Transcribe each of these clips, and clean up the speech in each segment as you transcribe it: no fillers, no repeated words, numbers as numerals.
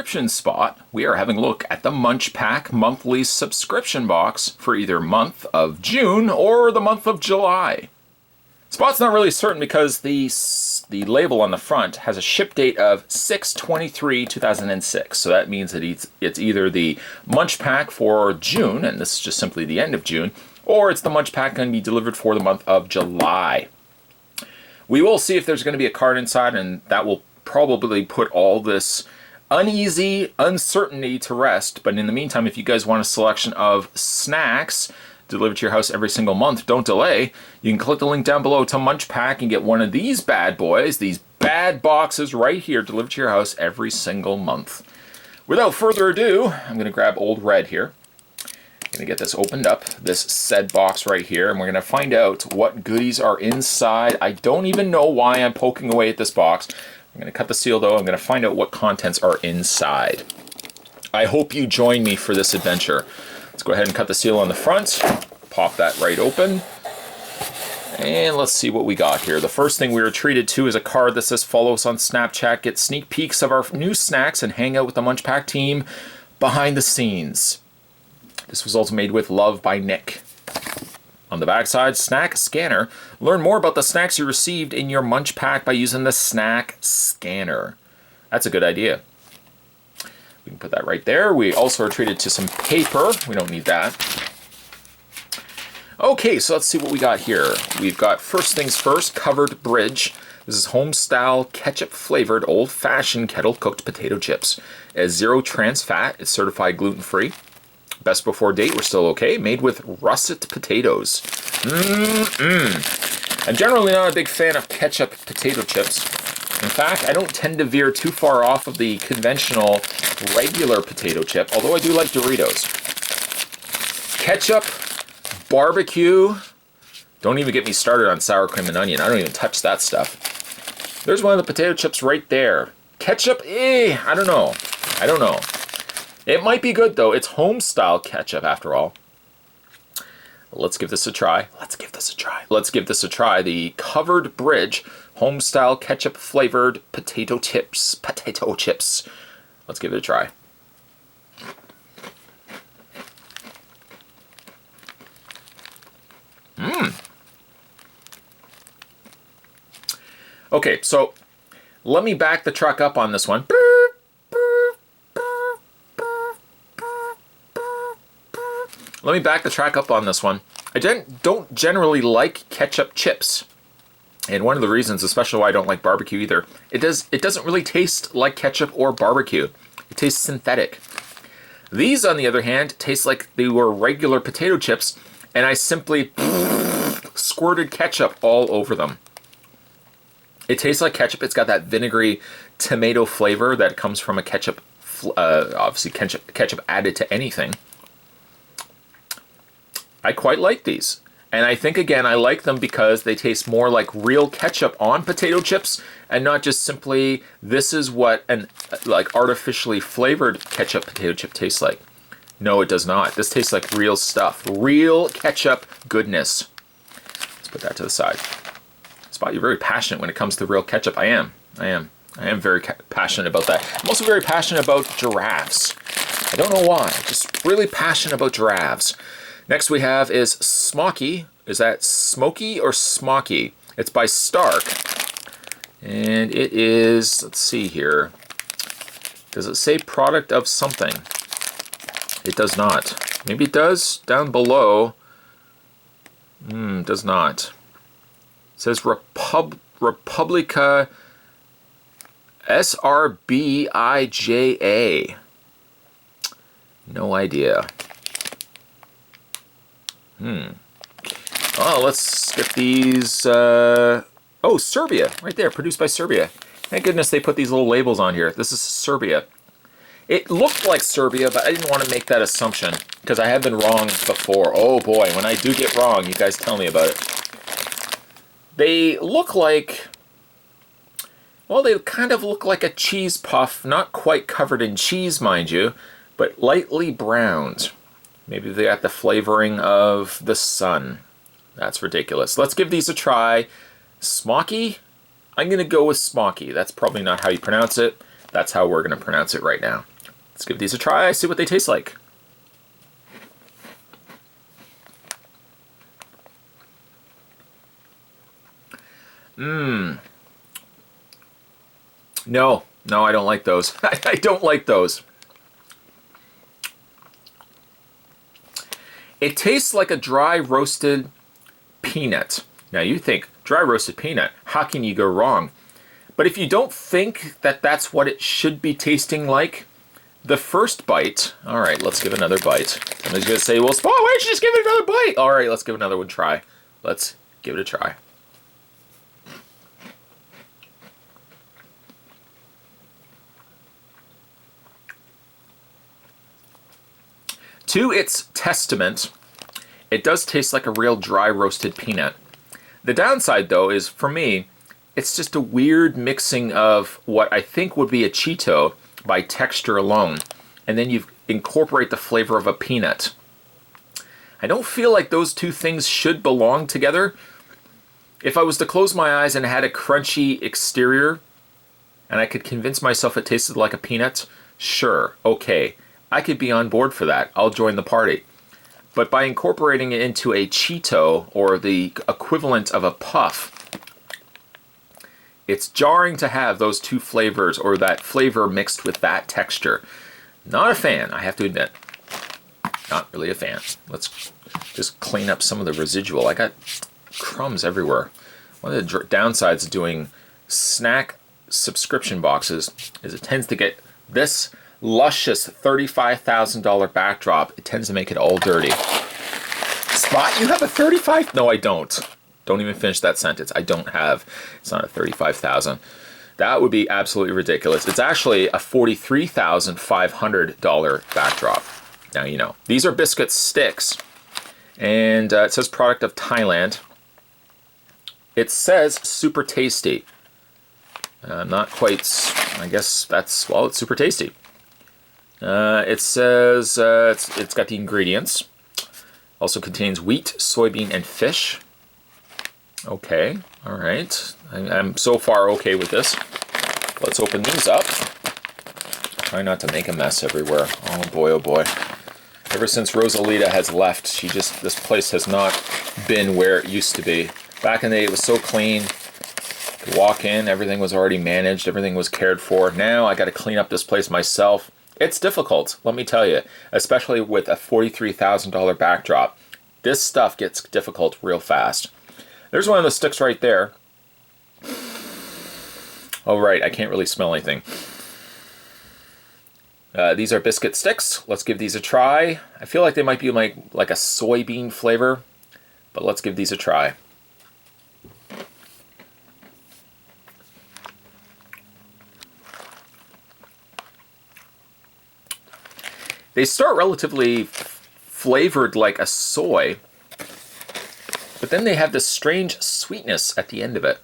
subscription spot, we are having a look at the MunchPack monthly subscription box for either month of June or the month of July. Spot's not really certain because the label on the front has a ship date of 6/23/2006. So that means that it's either the MunchPack for June, and this is just simply the end of June, or it's the MunchPack going to be delivered for the month of July. We will see if there's going to be a card inside, and that will probably put all this uneasy uncertainty to rest. But in the meantime, if you guys want a selection of snacks delivered to your house every single month, don't delay. You can click the link down below to MunchPack and get one of these bad boys, these bad boxes right here, delivered to your house every single month. Without further ado, I'm going to grab Old Red here. I'm going to get this opened up, this said box right here, and we're going to find out what goodies are inside. I don't even know why I'm poking away at this box. I'm going to cut the seal though. I'm going to find out what contents are inside. I hope you join me for this adventure. Let's go ahead and cut the seal on the front. Pop that right open. And let's see what we got here. The first thing we were treated to is a card that says follow us on Snapchat, get sneak peeks of our new snacks, and hang out with the MunchPack team behind the scenes. This was also made with love by Nick. On the backside, snack scanner. Learn more about the snacks you received in your MunchPack by using the snack scanner. That's a good idea. We can put that right there. We also are treated to some paper. We don't need that. Okay, so let's see what we got here. We've got, first things first, covered bridge. This is home-style, ketchup-flavored, old-fashioned kettle-cooked potato chips. It has 0 trans fat. It's certified gluten-free. Best before date, we're still okay. Made with russet potatoes. I'm generally not a big fan of ketchup potato chips. In fact, I don't tend to veer too far off of the conventional regular potato chip, although I do like Doritos. Ketchup, barbecue. Don't even get me started on sour cream and onion. I don't even touch that stuff. There's one of the potato chips right there. Ketchup, I don't know. It might be good though. It's home-style ketchup after all. Let's give this a try. Let's give this a try. The covered bridge home-style ketchup-flavored potato chips. Let's give it a try. Okay, so let me back the truck up on this one. I don't generally like ketchup chips. And one of the reasons, especially why I don't like barbecue either, it doesn't really taste like ketchup or barbecue. It tastes synthetic. These, on the other hand, taste like they were regular potato chips, and I simply squirted ketchup all over them. It tastes like ketchup. It's got that vinegary tomato flavor that comes from a ketchup, obviously ketchup added to anything. I quite like these. And I think, again, I like them because they taste more like real ketchup on potato chips and not just simply this is what an like artificially flavored ketchup potato chip tastes like. No, it does not. This tastes like real stuff. Real ketchup goodness. Let's put that to the side. Spot, you're very passionate when it comes to real ketchup. I am very passionate about that. I'm also very passionate about giraffes. I don't know why. Just really passionate about giraffes. Next we have is Smoky. Is that Smoky or Smoky? It's by Stark. And it is, let's see here. Does it say product of something? It does not. Maybe it does down below. Does not. It says Republica SRBIJA. No idea. Oh, let's get these. Oh, Serbia, right there, produced by Serbia. Thank goodness they put these little labels on here. This is Serbia. It looked like Serbia, but I didn't want to make that assumption because I have been wrong before. Oh boy, when I do get wrong, you guys tell me about it. They look like, well, they kind of look like a cheese puff, not quite covered in cheese, mind you, but lightly browned. Maybe they got the flavoring of the sun. That's ridiculous. Let's give these a try. Smoky? I'm going to go with Smoky. That's probably not how you pronounce it. That's how we're going to pronounce it right now. Let's give these a try, see what they taste like. No, I don't like those. I don't like those. It tastes like a dry roasted peanut. Now you think, dry roasted peanut, how can you go wrong? But if you don't think that that's what it should be tasting like, the first bite, all right, let's give another bite. Somebody's gonna say, well, Spot, why don't you just give it another bite? All right, let's give another one a try. Let's give it a try. To its testament, it does taste like a real dry roasted peanut. The downside, though, is for me, it's just a weird mixing of what I think would be a Cheeto by texture alone, and then you incorporate the flavor of a peanut. I don't feel like those two things should belong together. If I was to close my eyes and had a crunchy exterior, and I could convince myself it tasted like a peanut, sure, okay. I could be on board for that. I'll join the party. But by incorporating it into a Cheeto, or the equivalent of a puff, it's jarring to have those two flavors, or that flavor mixed with that texture. Not a fan, I have to admit. Not really a fan. Let's just clean up some of the residual. I got crumbs everywhere. One of the downsides of doing snack subscription boxes is it tends to get this luscious $35,000 backdrop. It tends to make it all dirty. Spot, you have a 35? No, I don't. Don't even finish that sentence. I don't have. It's not a 35,000. That would be absolutely ridiculous. It's actually a $43,500 backdrop. Now you know. These are Biscuit Sticks, and it says product of Thailand. It says super tasty. Not quite. I guess that's, well, it's super tasty. It says it's got the ingredients. Also contains wheat, soybean, and fish. Okay, all right. I'm so far okay with this. Let's open these up. Try not to make a mess everywhere. Oh boy, oh boy. Ever since Rosalita has left, this place has not been where it used to be. Back in the day, it was so clean. Could walk in, everything was already managed, everything was cared for. Now I got to clean up this place myself. It's difficult, let me tell you, especially with a $43,000 backdrop. This stuff gets difficult real fast. There's one of the sticks right there. Oh right, I can't really smell anything. These are Biscuit Sticks. Let's give these a try. I feel like they might be like a soybean flavor, but let's give these a try. They start relatively flavored like a soy, but then they have this strange sweetness at the end of it.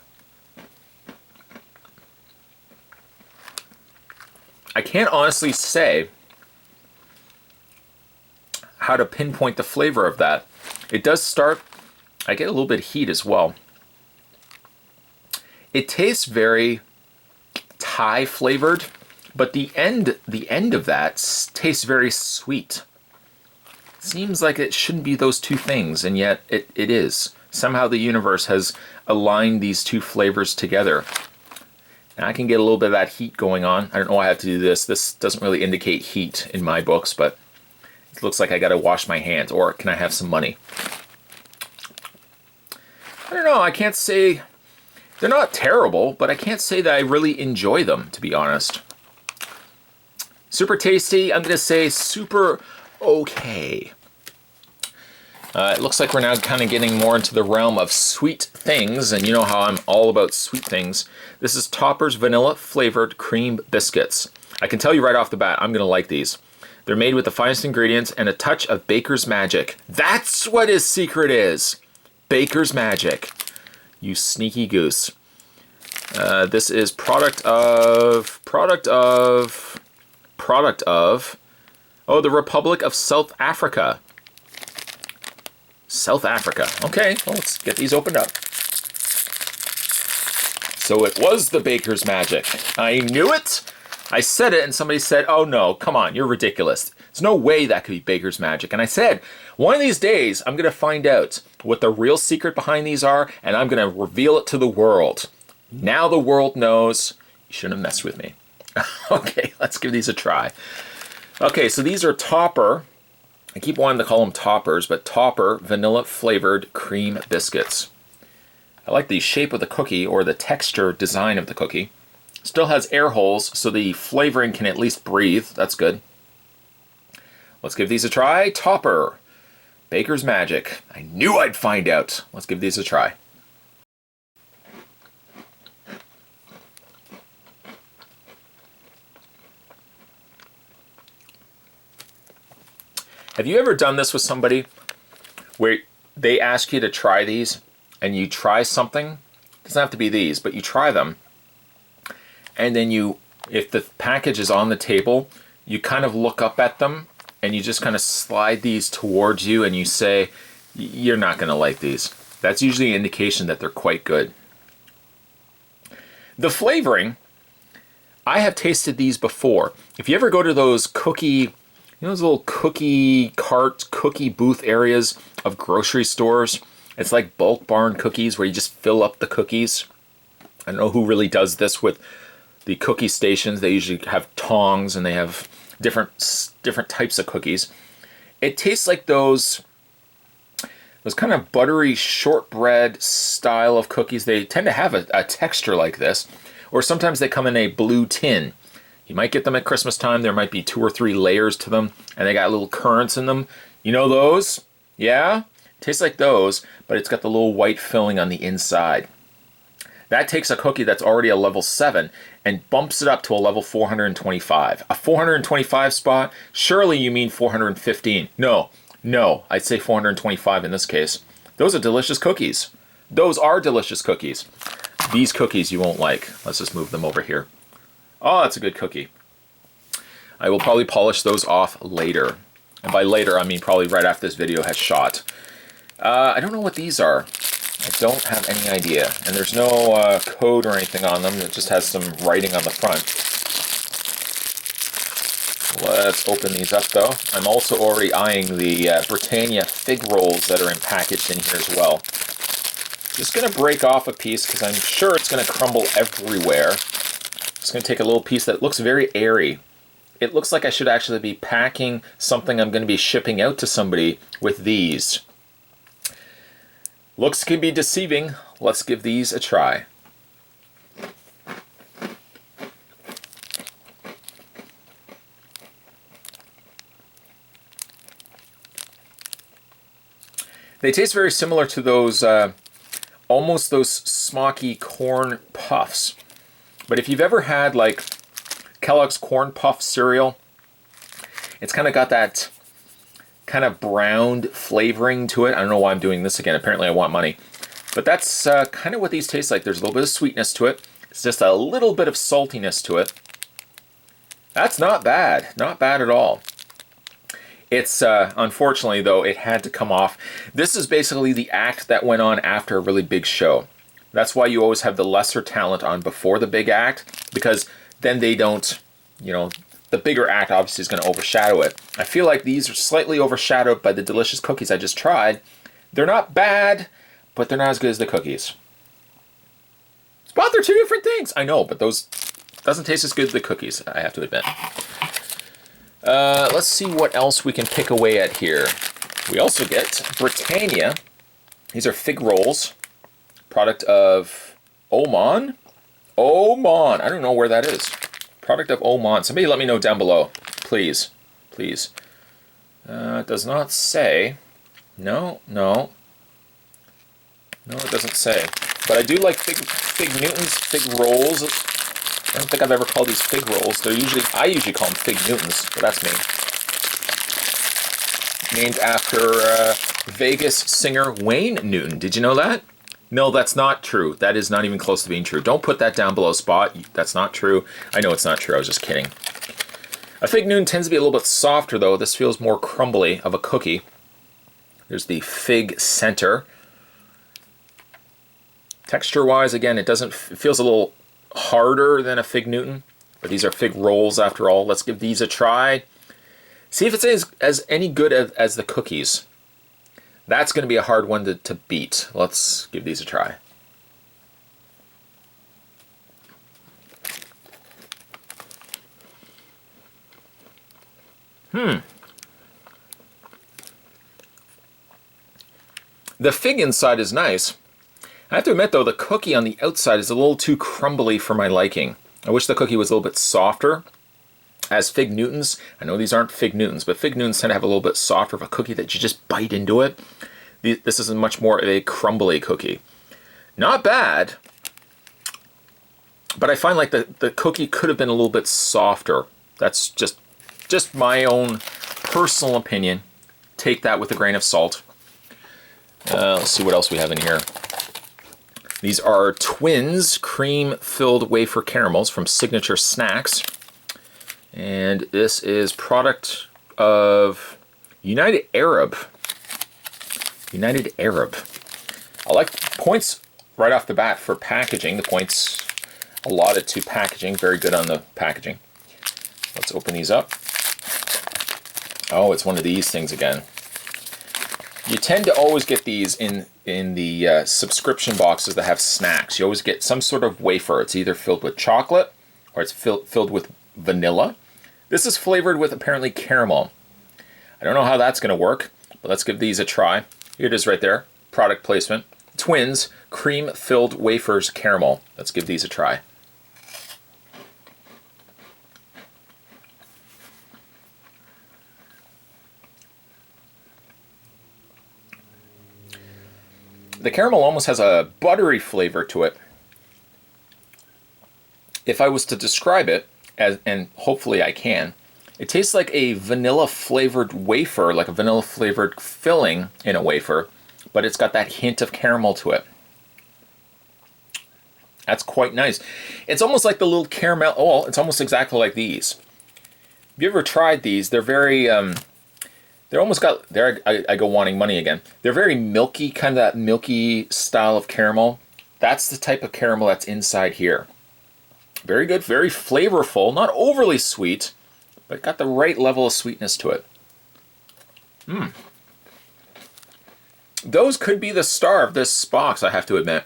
I can't honestly say how to pinpoint the flavor of that. It does start, I get a little bit of heat as well. It tastes very Thai flavored, but the end of that tastes very sweet. Seems like it shouldn't be those two things, and yet it is. Somehow the universe has aligned these two flavors together. Now I can get a little bit of that heat going on. I don't know why I have to do this. This doesn't really indicate heat in my books, but it looks like I gotta wash my hands, or can I have some money? I don't know, I can't say, they're not terrible, but I can't say that I really enjoy them, to be honest. Super tasty, I'm gonna say super okay. It looks like we're now kind of getting more into the realm of sweet things, and you know how I'm all about sweet things. This is Topper's Vanilla Flavored Cream Biscuits. I can tell you right off the bat, I'm gonna like these. They're made with the finest ingredients and a touch of baker's magic. That's what his secret is! Baker's magic. You sneaky goose. This is product of, oh, the Republic of South Africa. South Africa. Okay, well, let's get these opened up. So it was the baker's magic. I knew it! I said it and somebody said, oh no, come on, you're ridiculous. There's no way that could be baker's magic. And I said, one of these days, I'm going to find out what the real secret behind these are, and I'm going to reveal it to the world. Now the world knows. You shouldn't have messed with me. Okay, let's give these a try. Okay, so these are Topper. I keep wanting to call them toppers, but Topper vanilla flavored cream biscuits. I like the shape of the cookie, or the texture design of the cookie. Still has air holes, so the flavoring can at least breathe. That's good. Let's give these a try. Topper. Baker's Magic. I knew I'd find out. Let's give these a try. Have you ever done this with somebody where they ask you to try these and you try something? It doesn't have to be these, but you try them. And then you, if the package is on the table, you kind of look up at them and you just kind of slide these towards you and you say, you're not going to like these. That's usually an indication that they're quite good. The flavoring, I have tasted these before. If you ever go to those cookie, those little cookie carts, cookie booth areas of grocery stores, it's like bulk barn cookies where you just fill up the cookies. I don't know who really does this with the cookie stations. They usually have tongs and they have different types of cookies. It tastes like those kind of buttery shortbread style of cookies. They tend to have a texture like this, or sometimes they come in a blue tin. You might get them at Christmas time. There might be 2 or 3 layers to them, and they got little currants in them. You know those? Yeah? Tastes like those, but it's got the little white filling on the inside. That takes a cookie that's already a level 7 and bumps it up to a level 425. A 425 spot? Surely you mean 415. No, I'd say 425 in this case. Those are delicious cookies. Those are delicious cookies. These cookies you won't like. Let's just move them over here. Oh, that's a good cookie. I will probably polish those off later. And by later, I mean probably right after this video has shot. I don't know what these are. I don't have any idea. And there's no code or anything on them. It just has some writing on the front. Let's open these up, though. I'm also already eyeing the Britannia Fig Rolls that are packaged in here as well. Just going to break off a piece because I'm sure it's going to crumble everywhere. Just going to take a little piece that looks very airy. It looks like I should actually be packing something I'm going to be shipping out to somebody with these. Looks can be deceiving. Let's give these a try. They taste very similar to those, almost those smoky corn puffs. But if you've ever had like Kellogg's Corn Puff cereal, it's kind of got that kind of browned flavoring to it. I don't know why I'm doing this again. Apparently I want money. But that's kind of what these taste like. There's a little bit of sweetness to it. It's just a little bit of saltiness to it. That's not bad. Not bad at all. It's, unfortunately though, it had to come off. This is basically the act that went on after a really big show. That's why you always have the lesser talent on before the big act, because then they don't, the bigger act obviously is going to overshadow it. I feel like these are slightly overshadowed by the delicious cookies I just tried. They're not bad, but they're not as good as the cookies. Well, they're 2 different things. I know, but those doesn't taste as good as the cookies, I have to admit. Let's see what else we can pick away at here. We also get Britannia. These are fig rolls. Product of Almond. Almond. I don't know where that is. Product of Almond. Somebody let me know down below. Please. Please. It does not say. No, it doesn't say. But I do like Fig Newtons, Fig Rolls. I don't think I've ever called these Fig Rolls. I usually call them Fig Newtons, but that's me. Named after Vegas singer Wayne Newton. Did you know that? No, that's not true. That is not even close to being true. Don't put that down below, Spot. That's not true. I know it's not true. I was just kidding. A Fig Newton tends to be a little bit softer, though. This feels more crumbly of a cookie. There's the fig center. Texture-wise, again, it feels a little harder than a Fig Newton. But these are fig rolls after all. Let's give these a try. See if it's as any good as the cookies. That's going to be a hard one to beat. Let's give these a try. The fig inside is nice. I have to admit though, the cookie on the outside is a little too crumbly for my liking. I wish the cookie was a little bit softer. As Fig Newtons, I know these aren't Fig Newtons, but Fig Newtons tend to have a little bit softer of a cookie that you just bite into it. This is much more of a crumbly cookie. Not bad, but I find like the cookie could have been a little bit softer. That's just my own personal opinion. Take that with a grain of salt. Let's see what else we have in here. These are Twins cream-filled wafer caramels from Signature Snacks. And this is product of United Arab. United Arab. I like points right off the bat for packaging. The points allotted to packaging. Very good on the packaging. Let's open these up. Oh, it's one of these things again. You tend to always get these in the subscription boxes that have snacks. You always get some sort of wafer. It's either filled with chocolate or it's filled with vanilla. This is flavored with apparently caramel. I don't know how that's going to work, but let's give these a try. Here it is right there. Product placement. Twins cream-filled wafers caramel. Let's give these a try. The caramel almost has a buttery flavor to it. If I was to describe it, and hopefully I can, it tastes like a vanilla flavored wafer, like a vanilla flavored filling in a wafer, but it's got that hint of caramel to it. That's quite nice. It's almost like the little caramel, oh, it's almost exactly like these. Have you ever tried these? They're very, they're almost got, there I go wanting money again. They're very milky, kind of that milky style of caramel. That's the type of caramel that's inside here. Very good, very flavorful, not overly sweet, but got the right level of sweetness to it. Those could be the star of this box, I have to admit.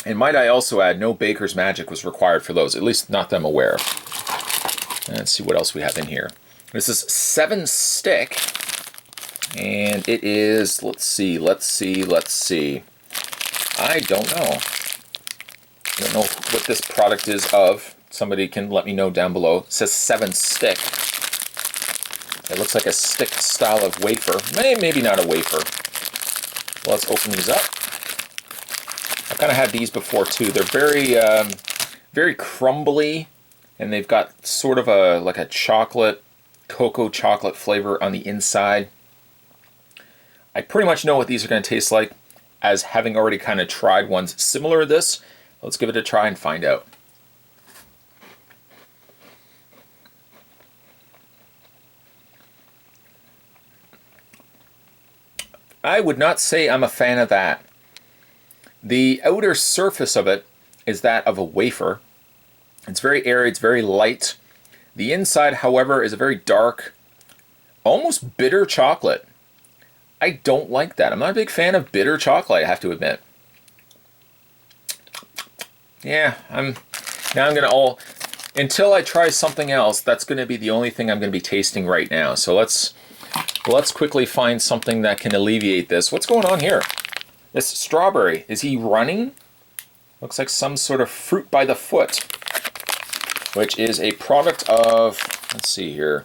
And might I also add, no baker's magic was required for those, at least not that I'm aware of. Let's see what else we have in here. This is 7 Stick, and it is, let's see. I don't know. I don't know what this product is of. Somebody can let me know down below. It says 7 Stick. It looks like a stick style of wafer. Maybe not a wafer. Well, let's open these up. I've kind of had these before too. They're very crumbly, and they've got sort of like a cocoa chocolate flavor on the inside. I pretty much know what these are going to taste like, as having already kind of tried ones similar to this. Let's give it a try and find out. I would not say I'm a fan of that. The outer surface of it is that of a wafer. It's very airy, it's very light. The inside, however, is a very dark, almost bitter chocolate. I don't like that. I'm not a big fan of bitter chocolate, I have to admit. Yeah, until I try something else, that's going to be the only thing I'm going to be tasting right now. So let's quickly find something that can alleviate this. What's going on here? This strawberry, is he running? Looks like some sort of fruit by the foot, which is a product of, let's see here.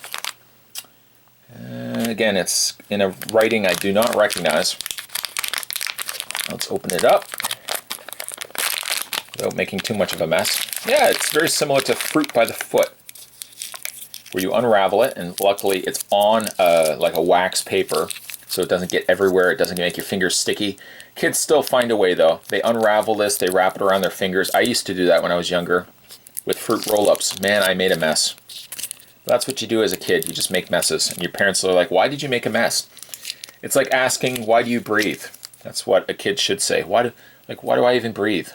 Again, it's in a writing I do not recognize. Let's open it up without making too much of a mess. Yeah, it's very similar to fruit by the foot, where you unravel it, and luckily it's on like a wax paper, so it doesn't get everywhere, it doesn't make your fingers sticky. Kids still find a way though. They unravel this, they wrap it around their fingers. I used to do that when I was younger with fruit roll-ups. Man, I made a mess. That's what you do as a kid, you just make messes. And your parents are like, why did you make a mess? It's like asking, why do you breathe? That's what a kid should say. Why do I even breathe?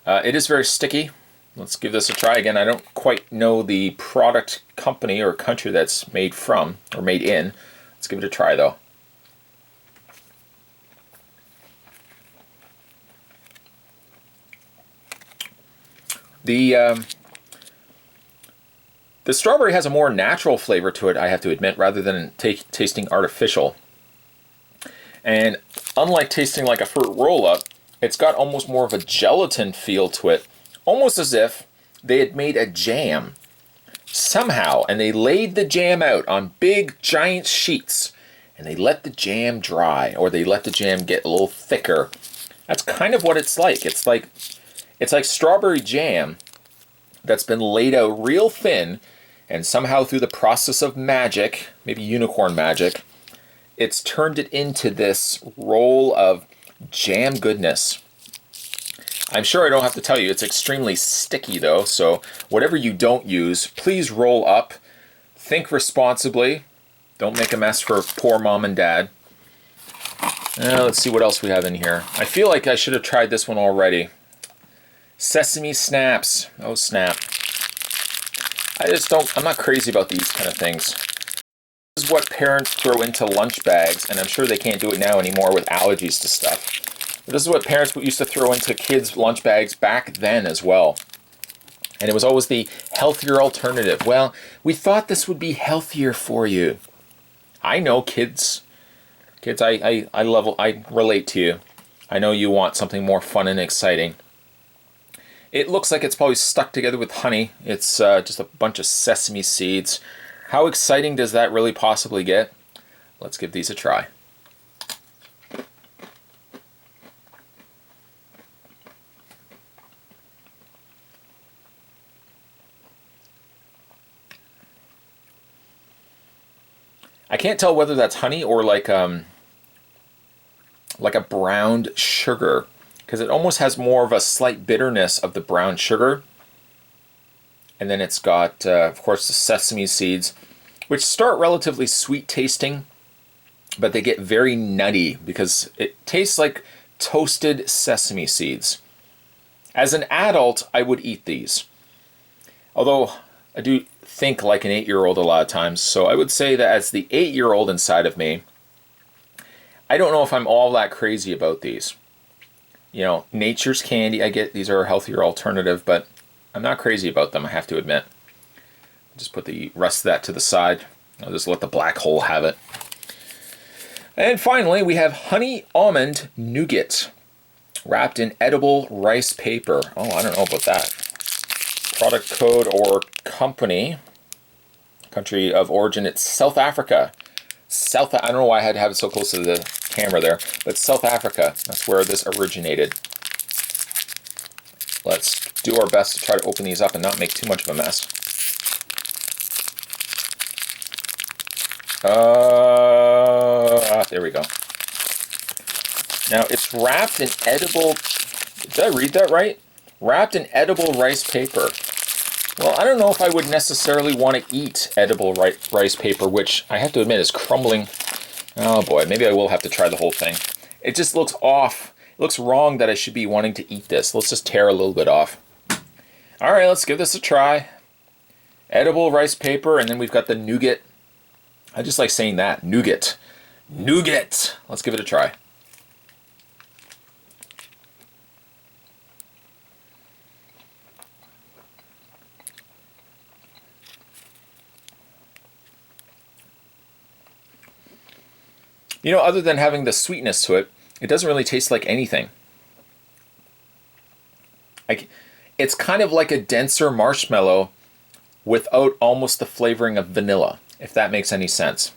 It is very sticky. Let's give this a try again. I don't quite know the product company or country that's made from or made in. Let's give it a try though. The strawberry has a more natural flavor to it, I have to admit, rather than tasting artificial. And unlike tasting like a fruit roll-up, it's got almost more of a gelatin feel to it, almost as if they had made a jam somehow, and they laid the jam out on big giant sheets, and they let the jam dry, or they let the jam get a little thicker. That's kind of what it's like. It's like strawberry jam that's been laid out real thin, and somehow through the process of magic, maybe unicorn magic, it's turned it into this roll of jam goodness. I'm sure I don't have to tell you, it's extremely sticky though, so whatever you don't use, please roll up. Think responsibly. Don't make a mess for poor mom and dad. Let's see what else we have in here. I feel like I should have tried this one already. Sesame Snaps. Oh snap. I'm not crazy about these kind of things. This is what parents throw into lunch bags, and I'm sure they can't do it now anymore with allergies to stuff. But this is what parents used to throw into kids' lunch bags back then as well. And it was always the healthier alternative. Well, we thought this would be healthier for you. I know, kids. Kids, I relate to you. I know you want something more fun and exciting. It looks like it's probably stuck together with honey. It's just a bunch of sesame seeds. How exciting does that really possibly get? Let's give these a try. I can't tell whether that's honey or like a browned sugar, because it almost has more of a slight bitterness of the brown sugar. And then it's got, of course, the sesame seeds, which start relatively sweet tasting, but they get very nutty because it tastes like toasted sesame seeds. As an adult, I would eat these. Although I do think like an 8-year-old a lot of times, so I would say that as the 8-year-old inside of me, I don't know if I'm all that crazy about these. You know, nature's candy, I get these are a healthier alternative, but I'm not crazy about them, I have to admit. Just put the rest of that to the side. I'll just let the black hole have it. And finally, we have Honey Almond Nougat, wrapped in edible rice paper. Oh, I don't know about that. Product code or company. Country of origin, it's South Africa. I don't know why I had to have it so close to the camera there, but South Africa, that's where this originated. Let's do our best to try to open these up and not make too much of a mess. There we go. Now it's wrapped in edible, did I read that right? Wrapped in edible rice paper. Well, I don't know if I would necessarily want to eat edible rice paper, which I have to admit is crumbling. Oh boy, maybe I will have to try the whole thing. It just looks off. It looks wrong that I should be wanting to eat this. Let's just tear a little bit off. All right, let's give this a try. Edible rice paper, and then we've got the nougat. I just like saying that, nougat. Nougat! Let's give it a try. You know, other than having the sweetness to it, it doesn't really taste like anything. It's kind of like a denser marshmallow without almost the flavoring of vanilla, if that makes any sense.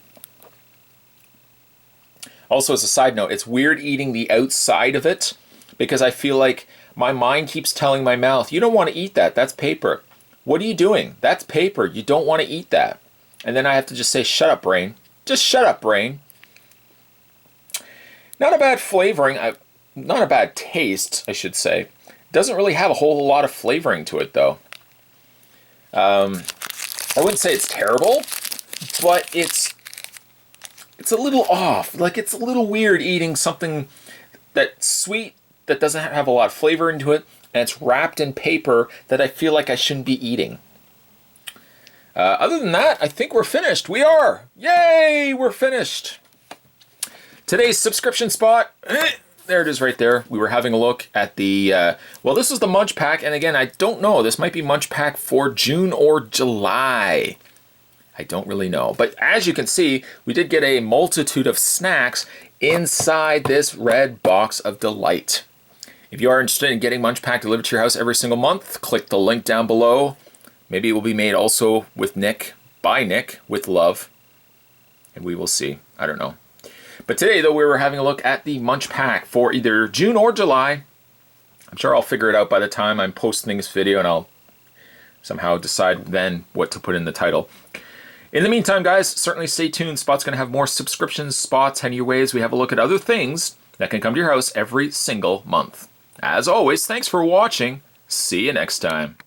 Also, as a side note, it's weird eating the outside of it because I feel like my mind keeps telling my mouth, you don't want to eat that, that's paper. What are you doing? That's paper, you don't want to eat that. And then I have to just say, shut up, brain. Just shut up, brain. Not a bad flavoring, not a bad taste, I should say. Doesn't really have a whole lot of flavoring to it, though. I wouldn't say it's terrible, but it's a little off. Like, it's a little weird eating something that's sweet that doesn't have a lot of flavor into it, and it's wrapped in paper that I feel like I shouldn't be eating. Other than that, I think we're finished. We are! Yay! We're finished! Today's subscription spot, there it is right there. We were having a look at the, well, this is the MunchPack, and again, I don't know. This might be MunchPack for June or July. I don't really know. But as you can see, we did get a multitude of snacks inside this red box of delight. If you are interested in getting MunchPack delivered to your house every single month, click the link down below. Maybe it will be made also with Nick, by Nick, with love. And we will see. I don't know. But today, though, we were having a look at the MunchPack for either June or July. I'm sure I'll figure it out by the time I'm posting this video, and I'll somehow decide then what to put in the title. In the meantime, guys, certainly stay tuned. Spot's going to have more subscription spots heading your way as we have a look at other things that can come to your house every single month. As always, thanks for watching. See you next time.